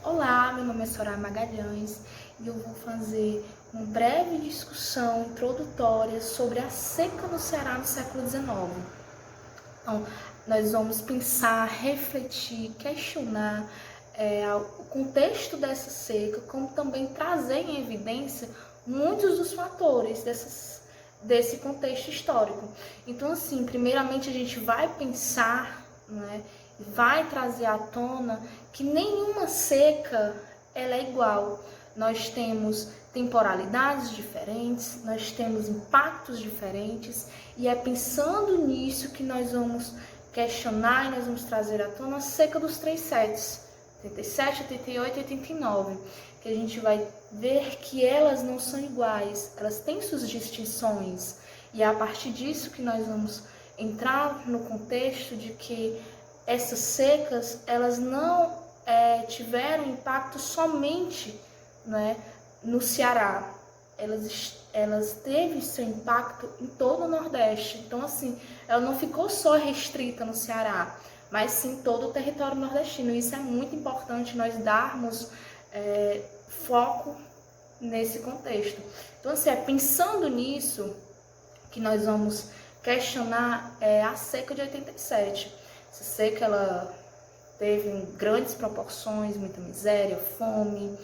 Olá, meu nome é Soraya Magalhães e eu vou fazer uma breve discussão introdutória sobre a seca no Ceará no século XIX. Então, nós vamos pensar, refletir, questionar o contexto dessa seca, como também trazer em evidência muitos dos fatores desse contexto histórico. Então, assim, primeiramente a gente vai pensar, né, vai trazer à tona que nenhuma seca ela é igual. Nós temos temporalidades diferentes, nós temos impactos diferentes, e é pensando nisso que nós vamos questionar e nós vamos trazer à tona a seca dos 3 setes, 87, 88 e 89, que a gente vai ver que elas não são iguais, elas têm suas distinções, e é a partir disso que nós vamos entrar no contexto de que essas secas, elas não tiveram impacto somente, né, no Ceará, elas teve seu impacto em todo o Nordeste. Então, assim, ela não ficou só restrita no Ceará, mas sim todo o território nordestino. Isso é muito importante nós darmos foco nesse contexto. Então, assim, pensando nisso que nós vamos questionar a seca de 87. Essa seca, ela teve grandes proporções, muita miséria, fome.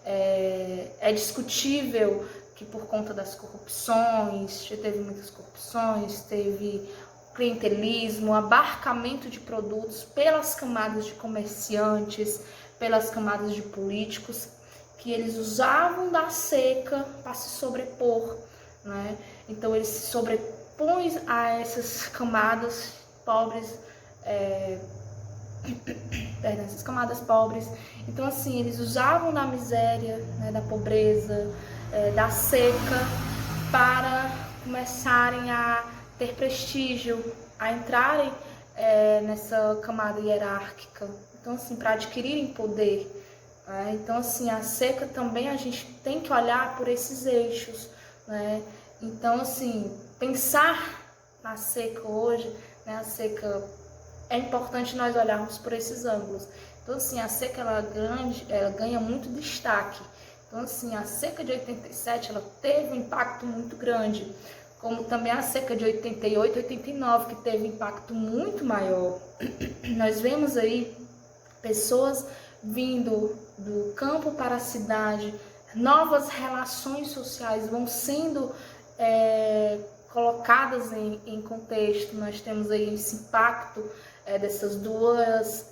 É discutível que por conta das corrupções, já teve muitas corrupções, teve clientelismo, abarcamento de produtos pelas camadas de comerciantes, pelas camadas de políticos, que eles usavam da seca para se sobrepor, né? Então eles se sobrepõem a essas camadas pobres, essas camadas pobres. Então, assim, eles usavam da miséria, né, da pobreza, da seca, para começarem a ter prestígio, a entrarem nessa camada hierárquica. Então, assim, para adquirirem poder. Então, assim, a seca também a gente tem que olhar por esses eixos, né? Então, assim, pensar na seca hoje, né, a seca, é importante nós olharmos por esses ângulos. Então, assim, a seca ela ganha muito destaque. Então, assim, a seca de 87 ela teve um impacto muito grande, como também a seca de 88, 89, que teve um impacto muito maior. Nós vemos aí pessoas vindo do campo para a cidade, novas relações sociais vão sendo colocadas em contexto. Nós temos aí esse impacto dessas duas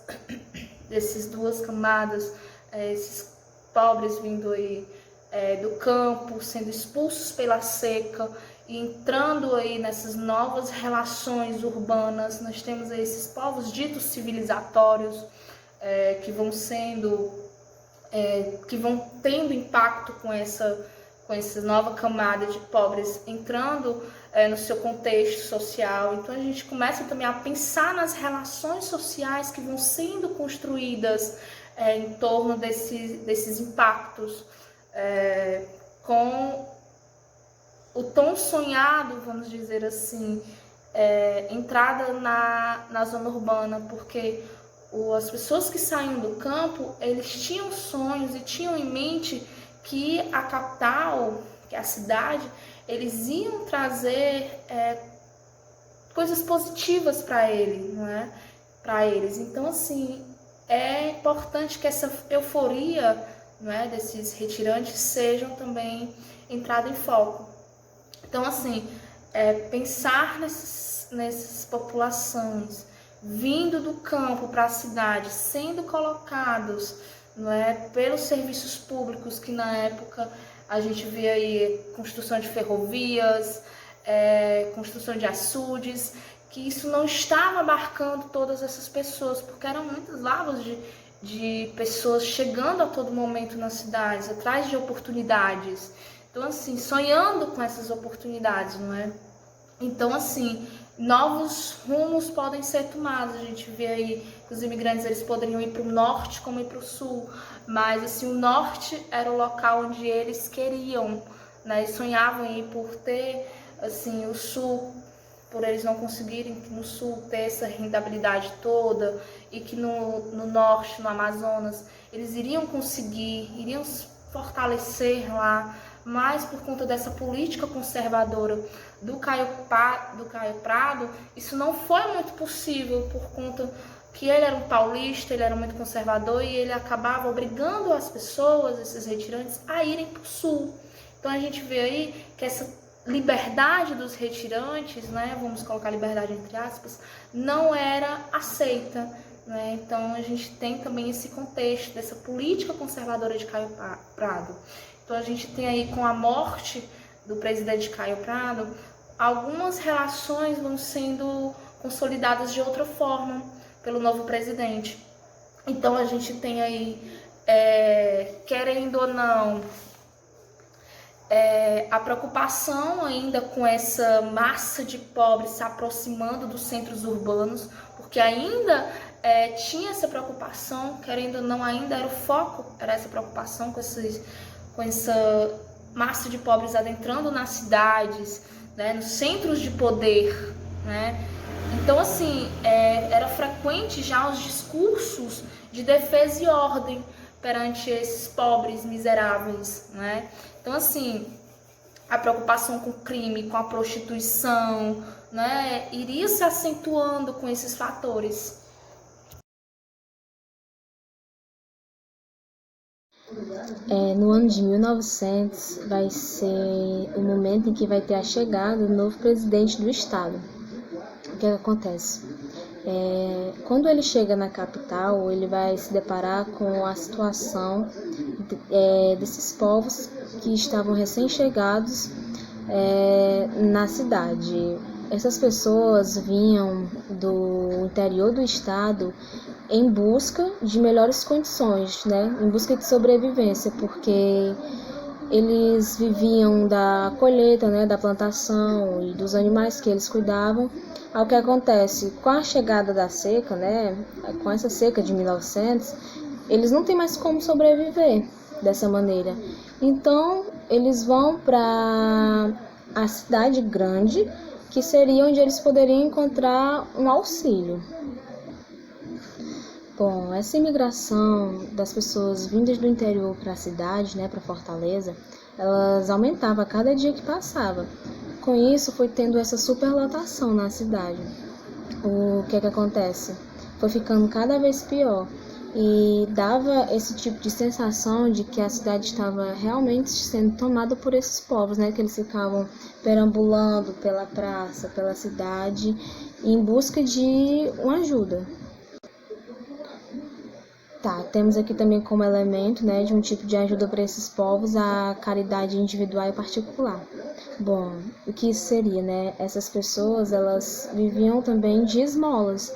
camadas, esses pobres vindo aí do campo, sendo expulsos pela seca e entrando aí nessas novas relações urbanas. Nós temos aí esses povos ditos civilizatórios, que vão tendo impacto com essa nova camada de pobres entrando no seu contexto social. Então a gente começa também a pensar nas relações sociais que vão sendo construídas em torno desses impactos, com o tão sonhado, vamos dizer assim, entrada na zona urbana, porque as pessoas que saíam do campo, eles tinham sonhos e tinham em mente que a capital, que a cidade, eles iam trazer coisas positivas para ele, não é? Para eles. Então, assim, é importante que essa euforia, não é, desses retirantes sejam também entrada em foco. Então, assim, pensar nessas populações vindo do campo para a cidade, sendo colocados, não é, pelos serviços públicos, que na época a gente vê aí construção de ferrovias, construção de açudes, que isso não estava abarcando todas essas pessoas, porque eram muitas lavas de pessoas chegando a todo momento nas cidades, atrás de oportunidades. Então, assim, sonhando com essas oportunidades, não é? Então, assim, novos rumos podem ser tomados. A gente vê aí que os imigrantes, eles poderiam ir para o norte como ir para o sul, mas, assim, o norte era o local onde eles queriam, né? Eles sonhavam em ir por ter, assim, o sul por eles não conseguirem no sul ter essa rentabilidade toda, e que no norte, no Amazonas, eles iriam conseguir, iriam fortalecer lá, mas por conta dessa política conservadora do Caio Prado, isso não foi muito possível, por conta que ele era um paulista, ele era muito conservador, e ele acabava obrigando as pessoas, esses retirantes, a irem para o sul. Então a gente vê aí que essa liberdade dos retirantes, né, vamos colocar liberdade entre aspas, não era aceita, né? Então a gente tem também esse contexto dessa política conservadora de Caio Prado. Então a gente tem aí, com a morte do presidente Caio Prado, algumas relações vão sendo consolidadas de outra forma pelo novo presidente. Então a gente tem aí, querendo ou não, a preocupação ainda com essa massa de pobres se aproximando dos centros urbanos, porque ainda tinha essa preocupação, querendo ou não, ainda era o foco, era essa preocupação com essa massa de pobres adentrando nas cidades, né, nos centros de poder, né? Então, assim, era frequente já os discursos de defesa e ordem perante esses pobres miseráveis, né? Então, assim, a preocupação com o crime, com a prostituição, né, iria se acentuando com esses fatores. No ano de 1900 vai ser o momento em que vai ter a chegada do novo presidente do estado. O que acontece? Quando ele chega na capital, ele vai se deparar com a situação desses povos que estavam recém-chegados na cidade. Essas pessoas vinham do interior do estado em busca de melhores condições, né? Em busca de sobrevivência, porque eles viviam da colheita, né, da plantação e dos animais que eles cuidavam. Ao que acontece com a chegada da seca, né, com essa seca de 1900, eles não têm mais como sobreviver dessa maneira. Então, eles vão para a cidade grande, que seria onde eles poderiam encontrar um auxílio. Bom, essa imigração das pessoas vindas do interior para a cidade, né, para Fortaleza, elas aumentavam a cada dia que passava. Com isso, foi tendo essa superlotação na cidade. O que acontece? Foi ficando cada vez pior e dava esse tipo de sensação de que a cidade estava realmente sendo tomada por esses povos, né, que eles ficavam perambulando pela praça, pela cidade, em busca de uma ajuda. Temos aqui também como elemento, né, de um tipo de ajuda para esses povos a caridade individual e particular. Bom, o que isso seria, né? Essas pessoas, elas viviam também de esmolas,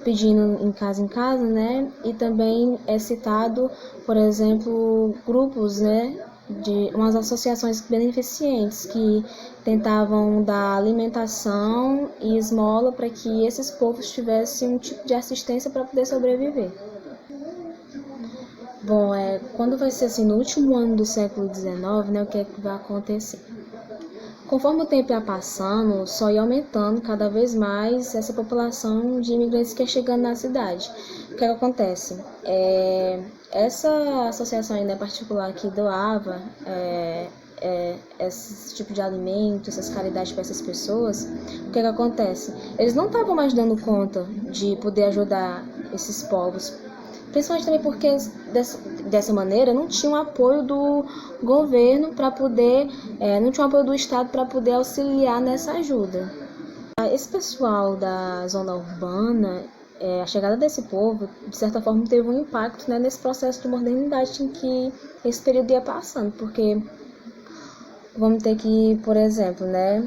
pedindo em casa, né? E também é citado, por exemplo, grupos, né, de umas associações beneficentes que tentavam dar alimentação e esmola para que esses povos tivessem um tipo de assistência para poder sobreviver. Bom, quando vai ser assim, no último ano do século XIX, né, o que é que vai acontecer? Conforme o tempo ia passando, só ia aumentando cada vez mais essa população de imigrantes que ia chegando na cidade. O que acontece? Essa associação ainda particular que doava esse tipo de alimento, essas caridades para essas pessoas, o que acontece? Eles não estavam mais dando conta de poder ajudar esses povos, principalmente também porque dessa maneira não tinha um apoio do governo para poder, não tinha um apoio do Estado para poder auxiliar nessa ajuda. Esse pessoal da zona urbana, a chegada desse povo, de certa forma, teve um impacto, né, nesse processo de modernidade em que esse período ia passando, porque vamos ter que, por exemplo, né,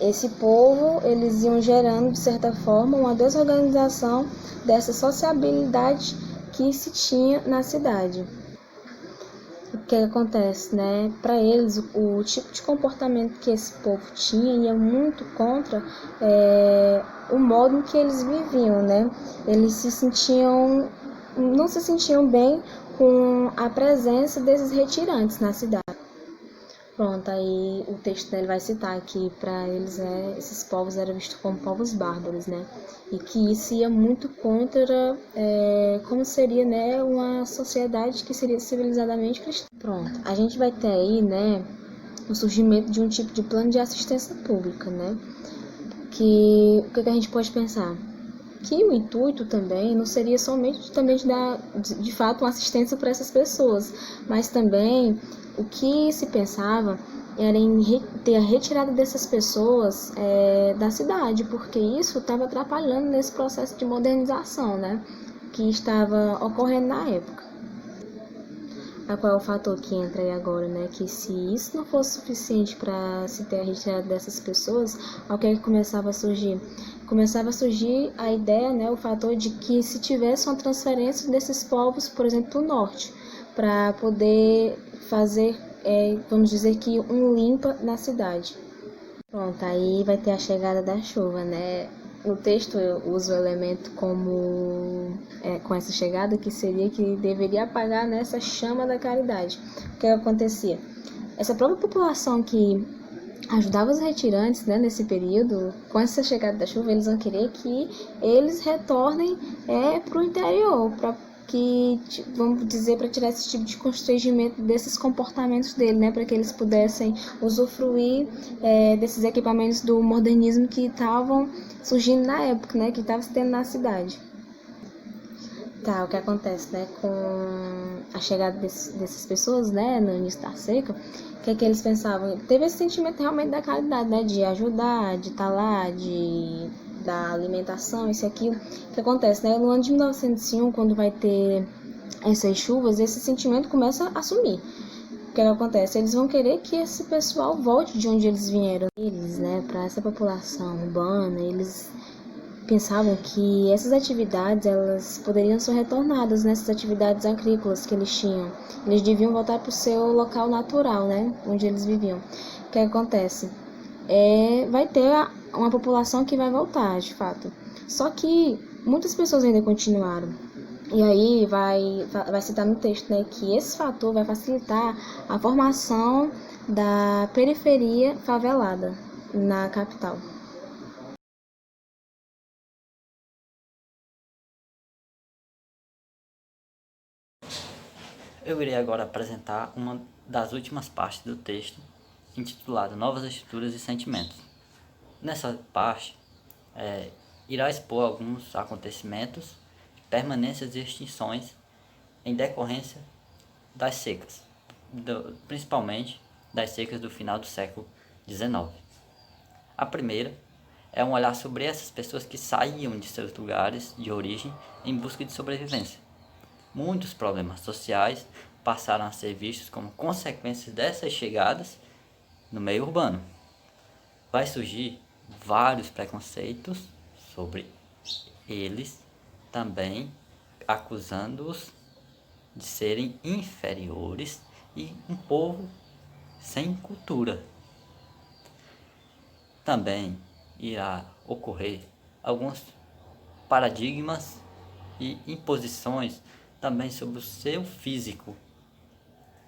esse povo, eles iam gerando, de certa forma, uma desorganização dessa sociabilidade que se tinha na cidade. O que acontece, né? Para eles, o tipo de comportamento que esse povo tinha ia muito contra o modo em que eles viviam, né? Eles não se sentiam bem com a presença desses retirantes na cidade. Pronto, aí o texto dele vai citar que para eles esses povos eram vistos como povos bárbaros, né? E que isso ia muito contra como seria, né, uma sociedade que seria civilizadamente cristã. Pronto, a gente vai ter aí, né, o surgimento de um tipo de plano de assistência pública, né? Que o que a gente pode pensar? Que o intuito também não seria somente também de dar de fato uma assistência para essas pessoas, mas também o que se pensava era em ter a retirada dessas pessoas da cidade, porque isso estava atrapalhando nesse processo de modernização, né, que estava ocorrendo na época. Qual é o fator que entra aí agora, né? Que se isso não fosse suficiente para se ter a retirada dessas pessoas, o que é que começava a surgir? Começava a surgir a ideia, né? O fator de que se tivesse uma transferência desses povos, por exemplo, para o norte, para poder fazer, vamos dizer que um limpa na cidade. Pronto, aí vai ter a chegada da chuva, né? No texto eu uso o elemento como com essa chegada que seria que deveria apagar nessa chama da caridade. O que acontecia? Essa própria população que ajudava os retirantes, né, nesse período, com essa chegada da chuva, eles vão querer que eles retornem para o interior, para que, vamos dizer, para tirar esse tipo de constrangimento desses comportamentos dele, né, para que eles pudessem usufruir desses equipamentos do modernismo que estavam surgindo na época, né, que estava se tendo na cidade. Tá, o que acontece, né, com a chegada dessas pessoas, né, no início da seca, o que é que eles pensavam? Teve esse sentimento realmente da caridade, né, de ajudar, de estar lá, de dar alimentação, isso e aquilo. O que acontece, né, no ano de 1901, quando vai ter essas chuvas, esse sentimento começa a sumir. O que acontece? Eles vão querer que esse pessoal volte de onde eles vieram. Eles, né, para essa população urbana, eles pensavam que essas atividades elas poderiam ser retornadas nessas atividades agrícolas que eles tinham. Eles deviam voltar para o seu local natural, né, onde eles viviam. O que acontece? Vai ter uma população que vai voltar, de fato. Só que muitas pessoas ainda continuaram. E aí vai citar no texto, né, que esse fator vai facilitar a formação da periferia favelada na capital. Eu irei agora apresentar uma das últimas partes do texto, intitulada Novas Estruturas e Sentimentos. Nessa parte, irá expor alguns acontecimentos, permanências e extinções em decorrência das secas, principalmente das secas do final do século XIX. A primeira é um olhar sobre essas pessoas que saíam de seus lugares de origem em busca de sobrevivência. Muitos problemas sociais passaram a ser vistos como consequências dessas chegadas no meio urbano. Vai surgir vários preconceitos sobre eles, também acusando-os de serem inferiores e um povo sem cultura. Também irá ocorrer alguns paradigmas e imposições também sobre o seu físico,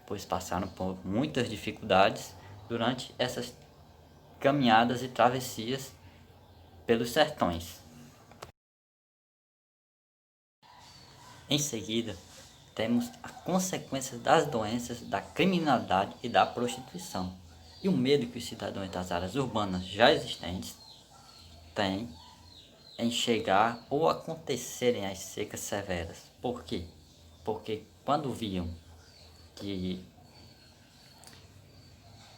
pois passaram por muitas dificuldades durante essas caminhadas e travessias pelos sertões. Em seguida, temos a consequência das doenças, da criminalidade e da prostituição, e o medo que os cidadãos das áreas urbanas já existentes têm em chegar ou acontecerem as secas severas. Por quê? Porque quando viam que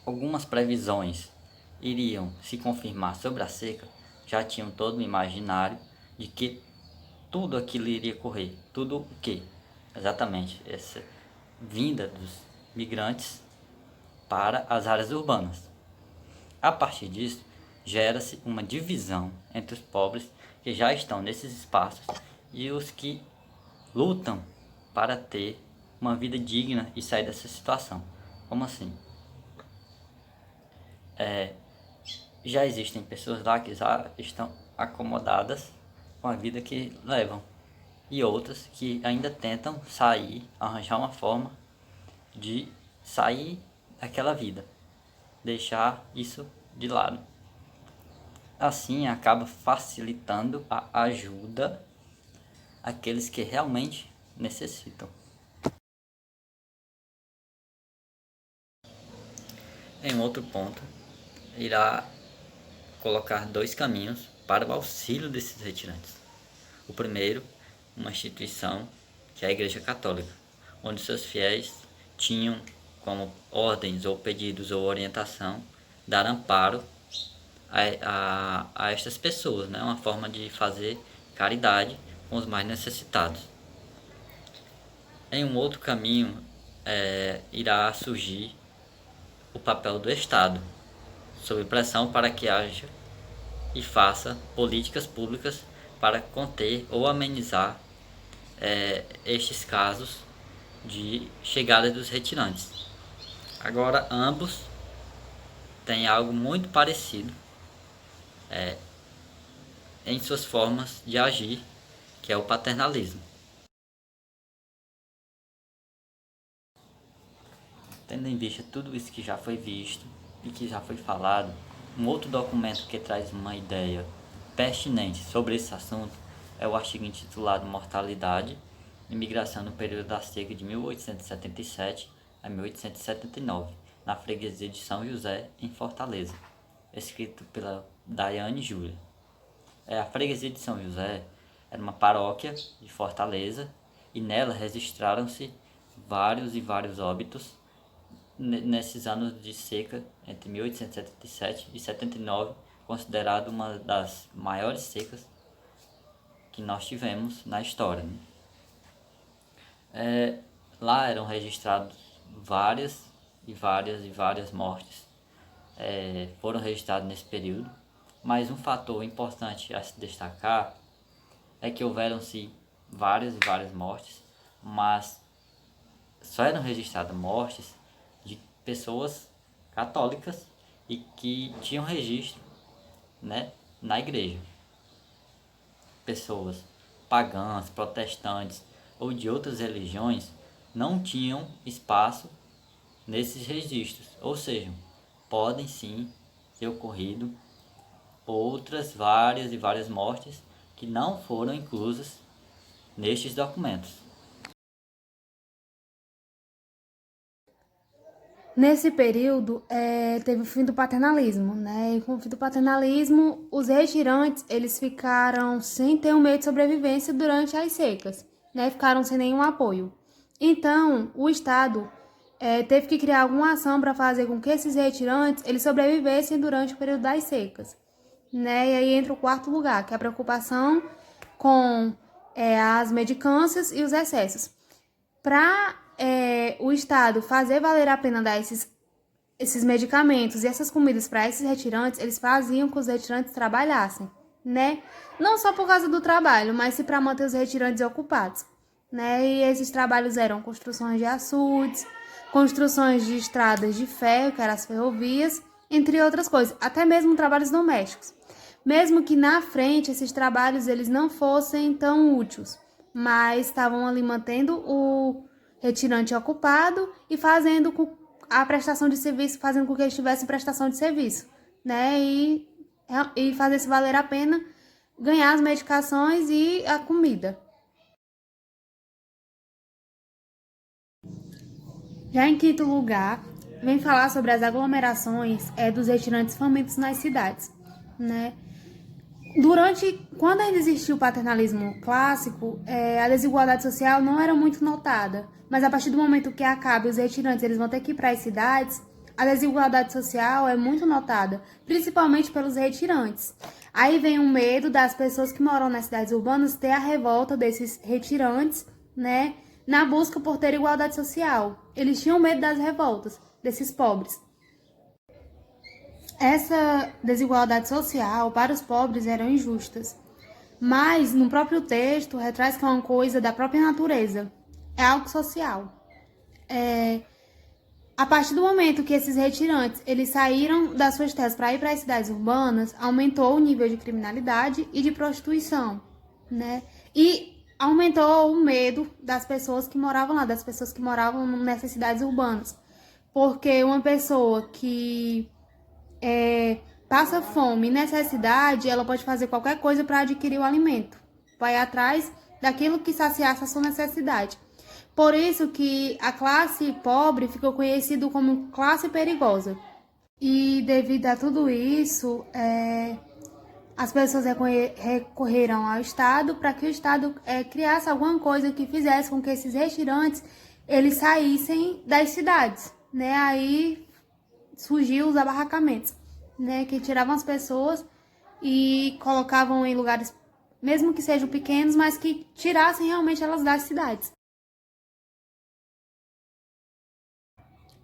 algumas previsões iriam se confirmar sobre a seca, já tinham todo o imaginário de que tudo aquilo iria ocorrer. Tudo o quê? Exatamente, essa vinda dos migrantes para as áreas urbanas. A partir disso, gera-se uma divisão entre os pobres que já estão nesses espaços e os que lutam para ter uma vida digna e sair dessa situação. Como assim? Já existem pessoas lá que já estão acomodadas com a vida que levam, e outras que ainda tentam sair, arranjar uma forma de sair daquela vida. deixar isso de lado. Assim, acaba facilitando a ajuda àqueles que realmente necessitam. Em outro ponto, irá colocar 2 caminhos para o auxílio desses retirantes. O primeiro, uma instituição que é a Igreja Católica, onde seus fiéis tinham como ordens ou pedidos ou orientação dar amparo a estas pessoas, né? Uma forma de fazer caridade com os mais necessitados. Em um outro caminho, irá surgir o papel do Estado, sob pressão para que haja e faça políticas públicas para conter ou amenizar estes casos de chegada dos retirantes. Agora, ambos têm algo muito parecido em suas formas de agir, que é o paternalismo. Tendo em vista tudo isso que já foi visto e que já foi falado, um outro documento que traz uma ideia pertinente sobre esse assunto é o artigo intitulado Mortalidade e Migração no período da seca de 1877 a 1879, na freguesia de São José, em Fortaleza, escrito pela Daiane Júlia. A freguesia de São José era uma paróquia de Fortaleza e nela registraram-se vários óbitos nesses anos de seca entre 1877 e 79, considerado uma das maiores secas que nós tivemos na história, né? Lá eram registrados várias mortes, foram registradas nesse período, mas um fator importante a se destacar é que houveram-se várias mortes, mas só eram registradas mortes de pessoas católicas e que tinham registro, né, na igreja. Pessoas pagãs, protestantes ou de outras religiões não tinham espaço nesses registros, ou seja, podem sim ter ocorrido outras várias mortes que não foram inclusas nestes documentos. Nesse período, teve o fim do paternalismo, né? E com o fim do paternalismo, os retirantes, eles ficaram sem ter um meio de sobrevivência durante as secas, né? Ficaram sem nenhum apoio. Então, o Estado teve que criar alguma ação para fazer com que esses retirantes, eles sobrevivessem durante o período das secas, né? E aí entra o quarto lugar, que é a preocupação com as mendicâncias e os excessos. Para o Estado fazer valer a pena dar esses medicamentos e essas comidas para esses retirantes, eles faziam que os retirantes trabalhassem, né? Não só por causa do trabalho, mas para manter os retirantes ocupados, né? E esses trabalhos eram construções de açudes, construções de estradas de ferro, que eram as ferrovias, entre outras coisas, até mesmo trabalhos domésticos. Mesmo que na frente esses trabalhos eles não fossem tão úteis, mas estavam ali mantendo o retirante ocupado e fazendo a prestação de serviço, fazendo com que eles tivessem prestação de serviço, né? E fazer-se valer a pena ganhar as medicações e a comida. Já em quinto lugar, vem falar sobre as aglomerações dos retirantes famintos nas cidades, né? Quando ainda existia o paternalismo clássico, a desigualdade social não era muito notada, mas a partir do momento que acaba os retirantes eles vão ter que ir para as cidades, a desigualdade social é muito notada, principalmente pelos retirantes. Aí vem o medo das pessoas que moram nas cidades urbanas ter a revolta desses retirantes, né, na busca por ter igualdade social. Eles tinham medo das revoltas desses pobres. Essa desigualdade social para os pobres eram injustas, mas no próprio texto retraz que é uma coisa da própria natureza, é algo social. A partir do momento que esses retirantes eles saíram das suas terras para ir para as cidades urbanas, aumentou o nível de criminalidade e de prostituição, né? E aumentou o medo das pessoas que moravam lá, das pessoas que moravam nessas cidades urbanas, porque uma pessoa que passa fome e necessidade, ela pode fazer qualquer coisa para adquirir o alimento. Vai atrás daquilo que saciasse a sua necessidade. Por isso que a classe pobre ficou conhecida como classe perigosa. E devido a tudo isso, as pessoas recorreram ao Estado para que o Estado criasse alguma coisa que fizesse com que esses retirantes eles saíssem das cidades, né? Aí surgiu os abarracamentos, né? Que tiravam as pessoas e colocavam em lugares, mesmo que sejam pequenos, mas que tirassem realmente elas das cidades.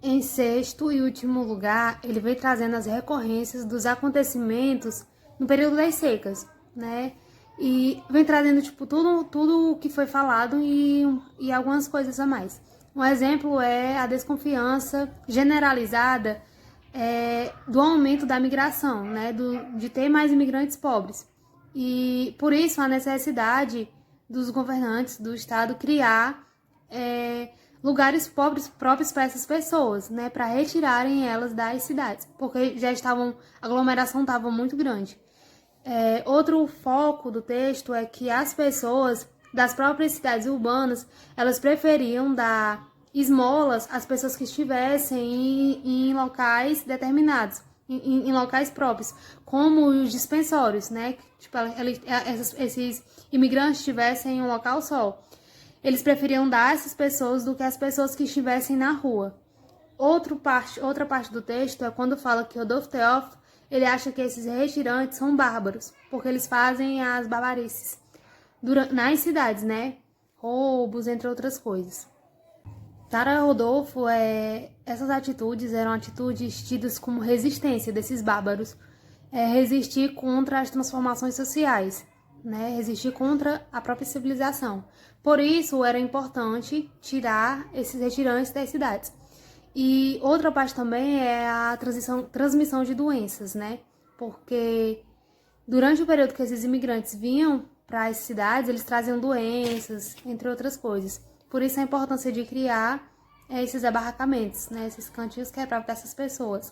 Em sexto e último lugar, ele vem trazendo as recorrências dos acontecimentos no período das secas, né? E vem trazendo, tipo, tudo o que foi falado e algumas coisas a mais. Um exemplo é a desconfiança generalizada do aumento da migração, né? De ter mais imigrantes pobres. E, por isso, a necessidade dos governantes do Estado criar lugares próprios para essas pessoas, né, para retirarem elas das cidades, porque a aglomeração estava muito grande. Outro foco do texto é que as pessoas das próprias cidades urbanas, elas preferiam dar esmolas às pessoas que estivessem em locais determinados, em locais próprios, como os dispensórios, né, tipo, esses imigrantes estivessem em um local só. Eles preferiam dar a essas pessoas do que as pessoas que estivessem na rua. Outra parte do texto é quando fala que Rodolfo Teófilo, ele acha que esses retirantes são bárbaros, porque eles fazem as barbarices nas cidades, né? Roubos, entre outras coisas. Para Rodolfo, essas atitudes eram atitudes tidas como resistência desses bárbaros, resistir contra as transformações sociais, né? Resistir contra a própria civilização. Por isso, era importante tirar esses retirantes das cidades. E outra parte também é a transmissão de doenças, né? Porque durante o período que esses imigrantes vinham para as cidades, eles traziam doenças, entre outras coisas. Por isso a importância de criar esses abarracamentos, né? Esses cantinhos quebrados dessas pessoas.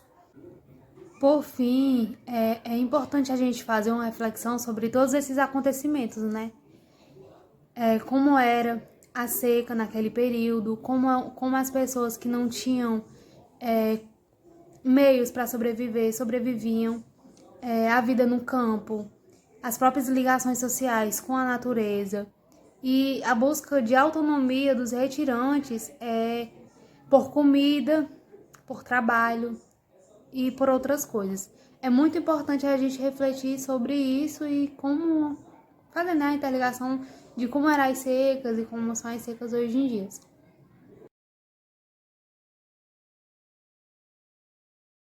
Por fim, é importante a gente fazer uma reflexão sobre todos esses acontecimentos, né? Como era a seca naquele período, como as pessoas que não tinham meios para sobreviviam, a vida no campo, as próprias ligações sociais com a natureza e a busca de autonomia dos retirantes por comida, por trabalho e por outras coisas. É muito importante a gente refletir sobre isso e como fazer, né, a interligação de como eram as secas e como são as secas hoje em dia.